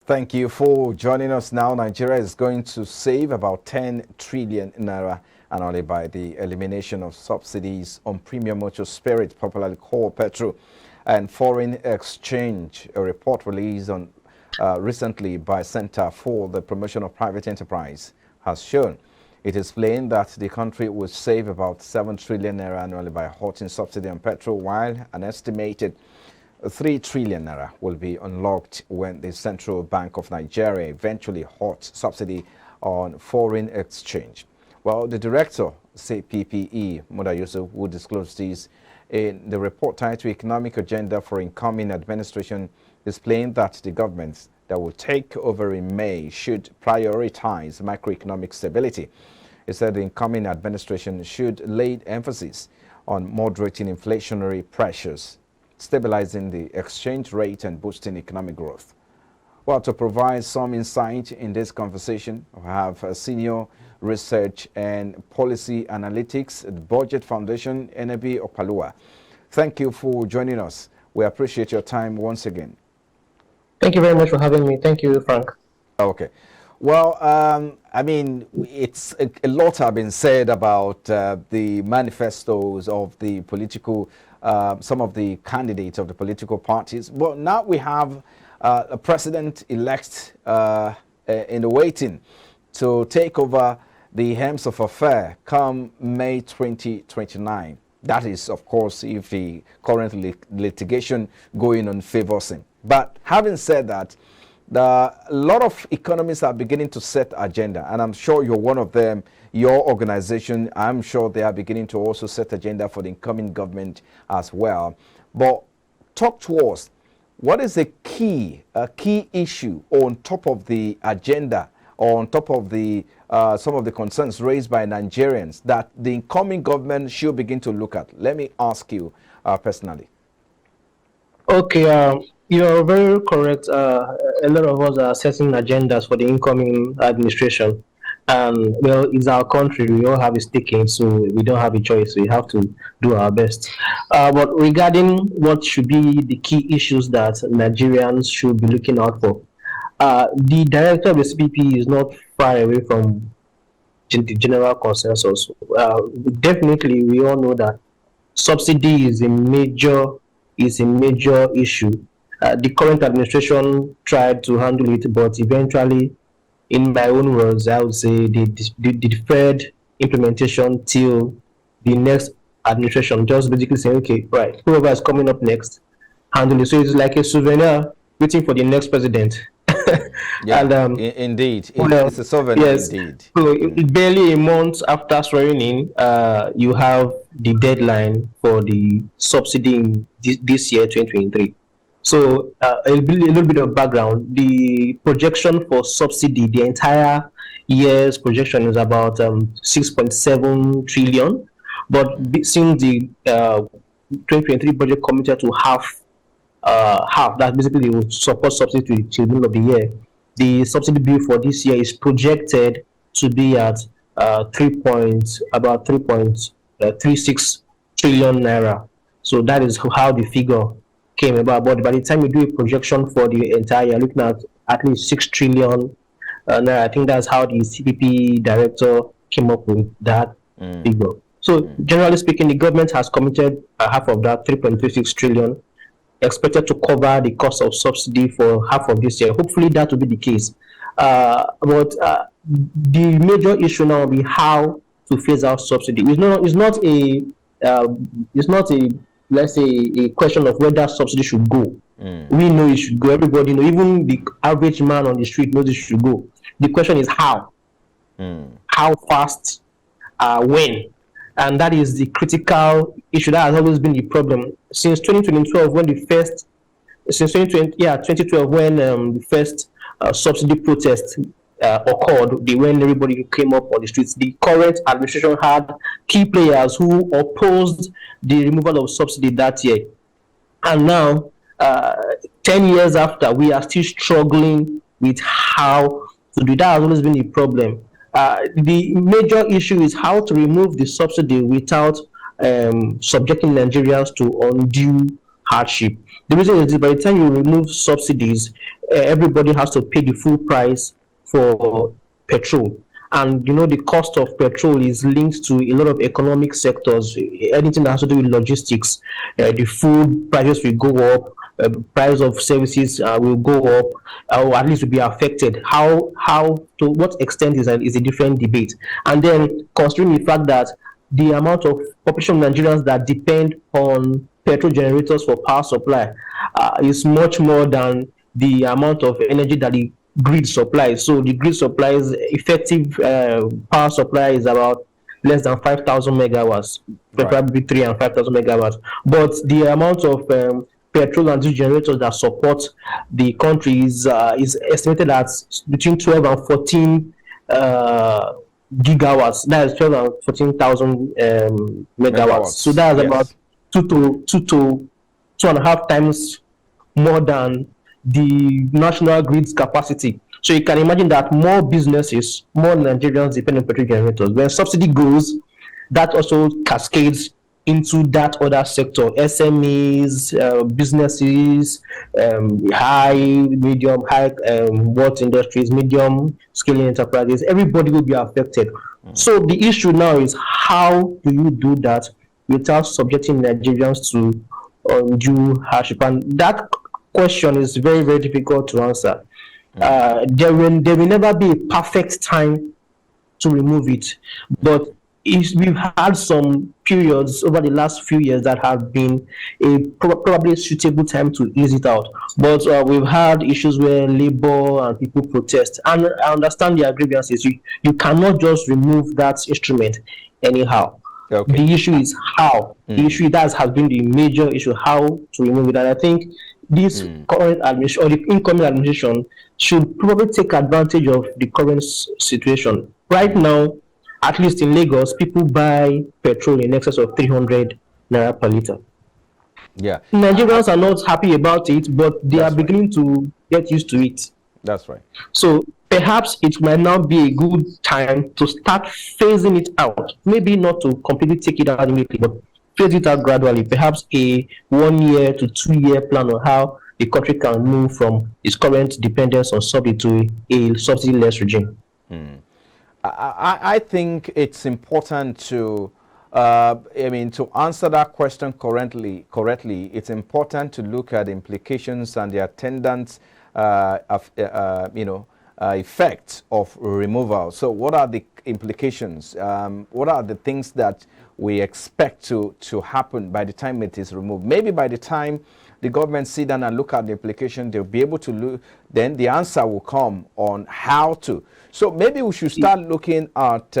Thank you for joining us now. Nigeria is going to save about 10 trillion naira annually by the elimination of subsidies on premium motor spirit, popularly called petrol, and foreign exchange. A report released on recently by Center for the Promotion of Private Enterprise has shown it is plain that the country will save about 7 trillion naira annually by halting subsidy on petrol, while an estimated 3 trillion naira will be unlocked when the Central Bank of Nigeria eventually halts subsidy on foreign exchange. Well, the director, CPPE, Muda Yusuf, will disclose this in the report titled Economic Agenda for Incoming Administration, displaying that the government that will take over in May should prioritize macroeconomic stability. It said the incoming administration should lay emphasis on moderating inflationary pressures, stabilizing the exchange rate, and boosting economic growth. Well, to provide some insight in this conversation, we have a senior research and policy analytics at Budget Foundation, Enebi Opalua. Thank you for joining us. We appreciate your time once again. Thank you very much for having me. Thank you, Frank. Okay. Well, I mean, it's a lot have been said about the manifestos of the political, some of the candidates of the political parties. Well, now we have a president-elect in the waiting to take over the helms of affair come May 2029. That is, of course, if the current litigation going on favors him. But having said that, a lot of economists are beginning to set agenda, and I'm sure you're one of them. Your organization, I'm sure they are beginning to also set agenda for the incoming government as well. But talk to us, what is the key issue on top of the agenda, or on top of the some of the concerns raised by Nigerians that the incoming government should begin to look at? Let me ask you personally. Okay, you're very correct. A lot of us are setting agendas for the incoming administration. And, well, it's our country. We all have a stake in, so we don't have a choice. We have to do our best. But regarding what should be the key issues that Nigerians should be looking out for, the director of the CPPE is not far away from the general consensus. Definitely, we all know that subsidy is a major issue. The current administration tried to handle it, but eventually, in my own words, I would say they deferred implementation till the next administration, just basically saying, okay, right, whoever is coming up next, handle it. So it's like a souvenir waiting for the next president. Yeah, and, indeed. It's a souvenir, yes, indeed. So barely a month after swearing in, you have the deadline for the subsidy in this year, 2023. So a little bit of background. The projection for subsidy, the entire year's projection is about 6.7 trillion. But since the 2023 budget committed to half, that basically will support subsidy to the middle of the year, the subsidy bill for this year is projected to be at about 3.36 trillion naira. So that is how the figure came about. But by the time you do a projection for the entire year, looking at least 6 trillion naira, I think that's how the CPP director came up with that figure. So generally speaking, the government has committed half of that, 3.36 trillion, expected to cover the cost of subsidy for half of this year. Hopefully that will be the case. But the major issue now will be how to phase out subsidy. It's not a let's say a question of whether subsidy should go. We know it should go. Everybody know. Even the average man on the street knows it should go. The question is how. How fast, when. And that is the critical issue that has always been the problem since 2012 when the first subsidy protest occurred. When everybody came up on the streets, the current administration had key players who opposed the removal of subsidy that year, and now 10 years after, we are still struggling with how to do that. Has always been a problem. The major issue is how to remove the subsidy without subjecting Nigerians to undue hardship. The reason is by the time you remove subsidies, everybody has to pay the full price for petrol. And the cost of petrol is linked to a lot of economic sectors. Anything that has to do with logistics, the food prices will go up, price of services will go up, or at least will be affected. How to what extent is a different debate. And then considering the fact that the amount of population of Nigerians that depend on petrol generators for power supply is much more than the amount of energy that the grid supplies. So the grid supplies effective power supply is about less than 5,000 megawatts, Right. probably 3 and 5,000 megawatts. But the amount of petrol and diesel generators that support the country is estimated at between 12 and 14 gigawatts. That is 12 and 14,000 megawatts. So that's Yes. about two and a half times more than the national grid's capacity. So you can imagine that more businesses, more Nigerians depend on petrol generators. When subsidy goes, that also cascades into that other sector, SMEs, businesses, high what industries, medium scaling enterprises, everybody will be affected. So the issue now is, how do you do that without subjecting Nigerians to undue hardship? And that question is very, very difficult to answer. There will never be a perfect time to remove it, but we've had some periods over the last few years that have been probably a suitable time to ease it out. But we've had issues where labor and people protest, and I understand the grievances. You cannot just remove that instrument anyhow. Okay. The issue is how. The issue that has been the major issue, how to remove it. And I think this current administration or the incoming administration should probably take advantage of the current situation. Right now, at least in Lagos, people buy petrol in excess of 300 naira per liter. Yeah. Nigerians are not happy about it, but they That's are beginning to get used to it. That's right. So perhaps it might now be a good time to start phasing it out. Maybe not to completely take it out immediately, but phase it out gradually. Perhaps a 1 year to 2 year plan on how the country can move from its current dependence on subsidy to a subsidy-less regime. I think it's important to, to answer that question correctly, it's important to look at the implications and the attendant, effects of removal. So what are the implications? What are the things that we expect to happen by the time it is removed? Maybe by the time the government sit down and look at the implication, they'll be able to look, then the answer will come on how to. So maybe we should start looking at,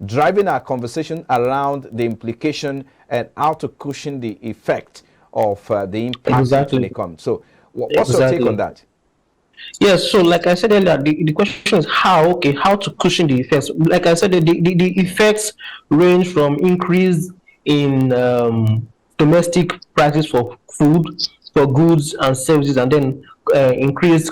driving our conversation around the implication and how to cushion the effect of the impact when it comes. So what's your take on that? Yes, so like I said earlier, the question is how to cushion the effects. Like I said, the effects range from increase in domestic prices for food, for goods and services, and then increased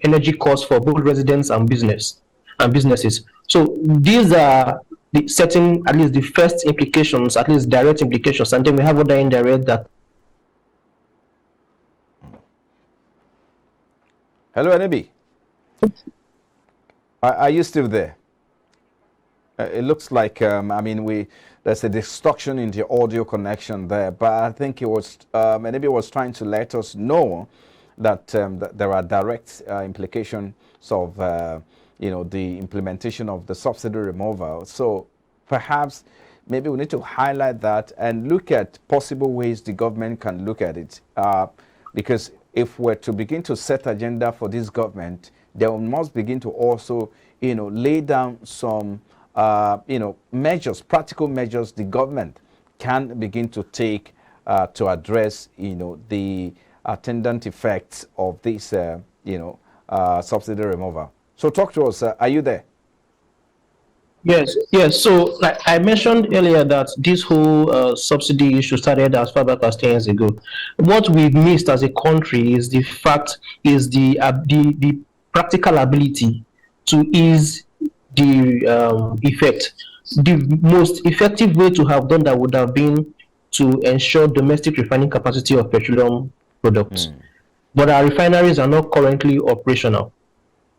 energy costs for both residents and businesses. So these are the setting, at least the first implications, at least direct implications, and then we have other indirect that. Hello, Enebi. Are you still there? It looks like there's a distortion in the audio connection there, but I think it was Enebi was trying to let us know that, that there are direct implications of the implementation of the subsidy removal. So perhaps maybe we need to highlight that and look at possible ways the government can look at it, because if we're to begin to set agenda for this government, they must begin to also, lay down some, measures, practical measures the government can begin to take to address, the attendant effects of this, subsidy removal. So talk to us. Are you there? Yes. So, like I mentioned earlier, that this whole subsidy issue started as far back as 10 years ago. What we've missed as a country is the practical ability to ease the effect. The most effective way to have done that would have been to ensure domestic refining capacity of petroleum products. But our refineries are not currently operational,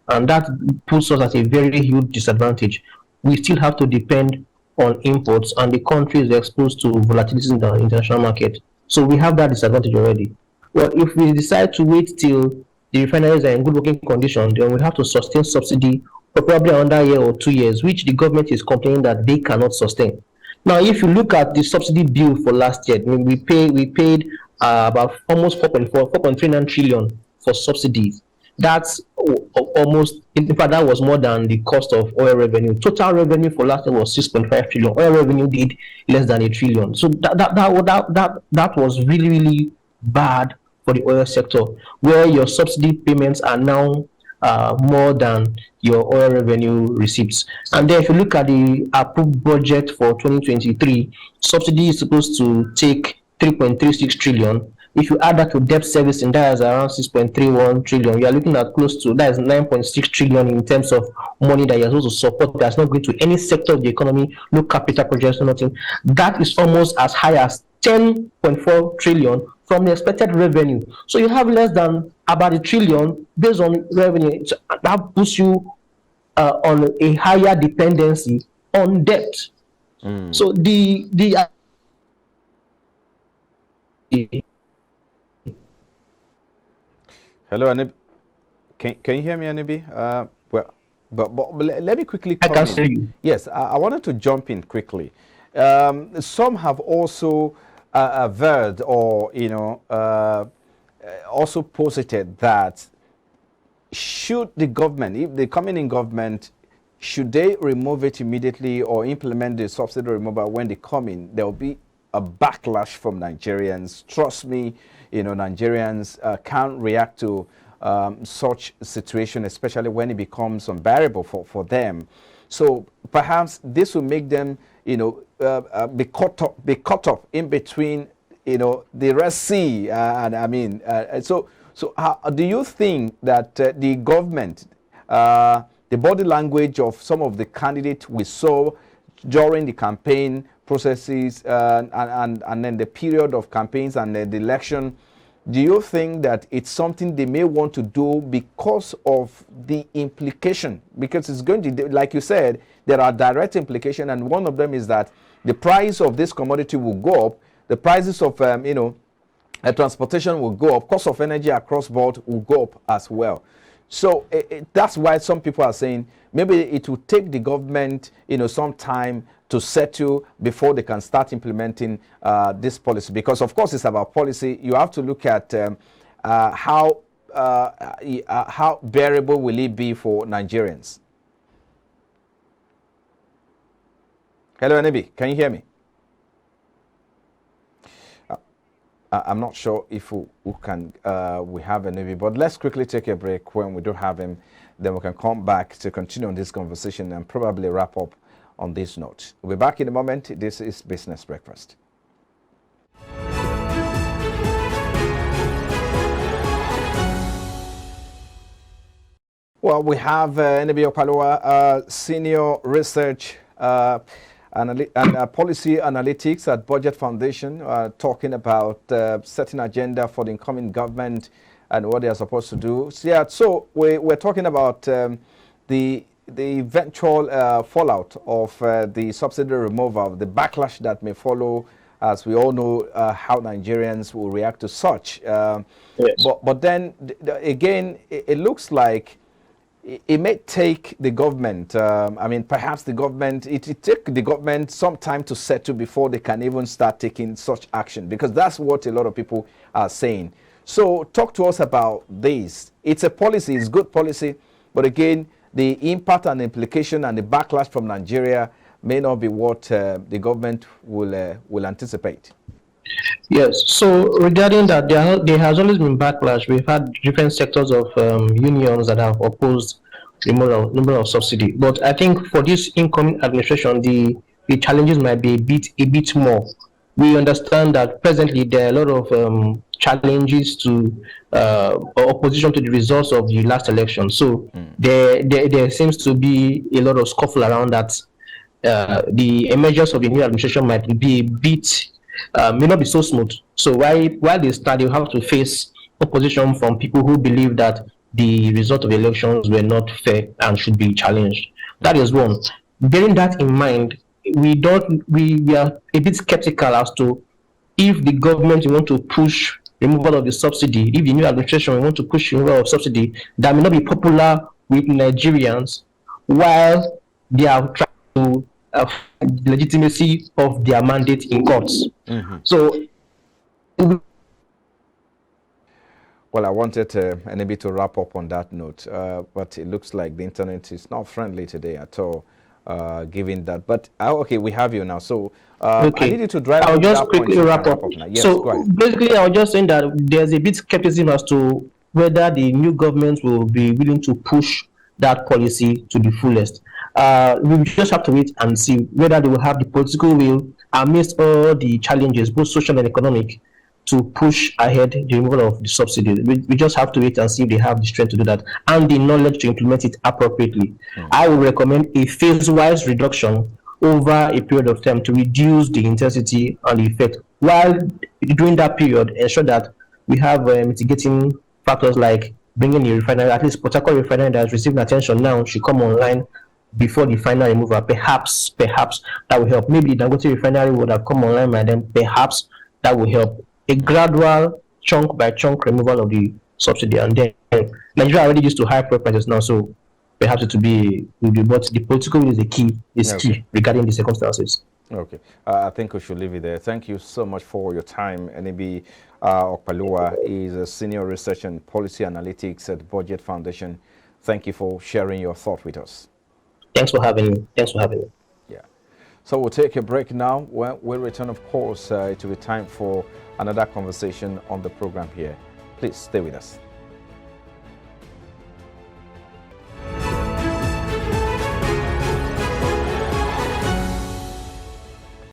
and that puts us at a very huge disadvantage. We still have to depend on imports, and the country is exposed to volatilities in the international market. So we have that disadvantage already. Well, if we decide to wait till the refineries are in good working condition, then we have to sustain subsidy for probably another year or 2 years, which the government is complaining that they cannot sustain. Now, if you look at the subsidy bill for last year, I mean, we paid about almost 4.39 trillion for subsidies. That's almost, in fact, that was more than the cost of oil revenue. Total revenue for last year was 6.5 trillion. Oil revenue did less than a trillion. So that was really, really bad for the oil sector, where your subsidy payments are now more than your oil revenue receipts. And then if you look at the approved budget for 2023, subsidy is supposed to take 3.36 trillion. If you add that to debt servicing, that is around 6.31 trillion. You are looking at close to, that is 9.6 trillion in terms of money that you're supposed to support that's not going to any sector of the economy, no capital projects, no nothing. That is almost as high as 10.4 trillion from the expected revenue. So you have less than about a trillion based on revenue. So that puts you on a higher dependency on debt. So the Hello, Anib. Can you hear me, Anibi? But let me quickly I come can in. see you. Yes, I wanted to jump in quickly. Some have also averred or, also posited that should the government, if they come in government, should they remove it immediately or implement the subsidy removal when they come in, there will be a backlash from Nigerians. Trust me, Nigerians can't react to such situation, especially when it becomes unbearable for them. So perhaps this will make them, be caught up in between, the Red Sea. And I mean, so how do you think that the government, the body language of some of the candidates we saw during the campaign processes and then the period of campaigns and the election, do you think that it's something they may want to do because of the implication? Because it's going to, like you said, there are direct implications, and one of them is that the price of this commodity will go up, the prices of transportation will go up, cost of energy across board will go up as well. So that's why some people are saying maybe it will take the government, some time to settle before they can start implementing this policy. Because of course it's about policy. You have to look at how bearable will it be for Nigerians. Hello, Anibi, can you hear me? I'm not sure if we have Anibi, but let's quickly take a break. When we don't have him, then we can come back to continue on this conversation and probably wrap up on this note. We'll be back in a moment. This is Business Breakfast. Well, we have Anibi Opaloa, Senior Research and Policy Analytics at Budget Foundation, talking about setting agenda for the incoming government and what they are supposed to do. So we're talking about the eventual fallout of the subsidy removal, the backlash that may follow, as we all know how Nigerians will react to such. Yes. But then again, it looks like it may take the government, perhaps the government, it take the government some time to settle before they can even start taking such action, because that's what a lot of people are saying. So talk to us about this. It's a policy, it's good policy, but again, the impact and implication and the backlash from Nigeria may not be what the government will anticipate. Yes, so regarding that, there has always been backlash. We've had different sectors of unions that have opposed removal of subsidy. But I think for this incoming administration, the challenges might be a bit more. We understand that presently there are a lot of challenges to opposition to the results of the last election. So there seems to be a lot of scuffle around that. The emergence of the new administration might be a bit may not be so smooth. So while they start, they have to face opposition from people who believe that the result of elections were not fair and should be challenged. That is one. Bearing that in mind, we are a bit skeptical as to if the government want to push removal of the subsidy, if the new administration want to push removal of subsidy, that may not be popular with Nigerians, while they are trying to the legitimacy of their mandate in courts. So, well, I wanted NAB to wrap up on that note, but it looks like the internet is not friendly today at all, given that. But okay, we have you now. So okay, I need you to drive I'll home just that point. quickly wrap up. Now. Yes, So go ahead. basically, I was just saying that there's a bit skepticism as to whether the new government will be willing to push that policy to the fullest. We just have to wait and see whether they will have the political will amidst all the challenges, both social and economic, to push ahead the removal of the subsidy. We just have to wait and see if they have the strength to do that and the knowledge to implement it appropriately. I would recommend a phase-wise reduction over a period of time to reduce the intensity and the effect. While during that period, ensure that we have mitigating factors like bringing a refinery, at least Port Harcourt refinery that is receiving attention now, should come online before the final removal. Perhaps that will help. Maybe the Dangote refinery would have come online by then. Perhaps that will help. A gradual chunk by chunk removal of the subsidy, and then Nigeria already used to high prices now, so perhaps it will be, but the political will is the key, key regarding the circumstances. Okay, I think we should leave it there. Thank you so much for your time. NAB Okpalua is a senior research and policy analytics at Budget Foundation. Thank you for sharing your thought with us. Thanks for having me. Yeah. So we'll take a break now. When we'll return, of course, it will be time for another conversation on the program here. Please stay with us.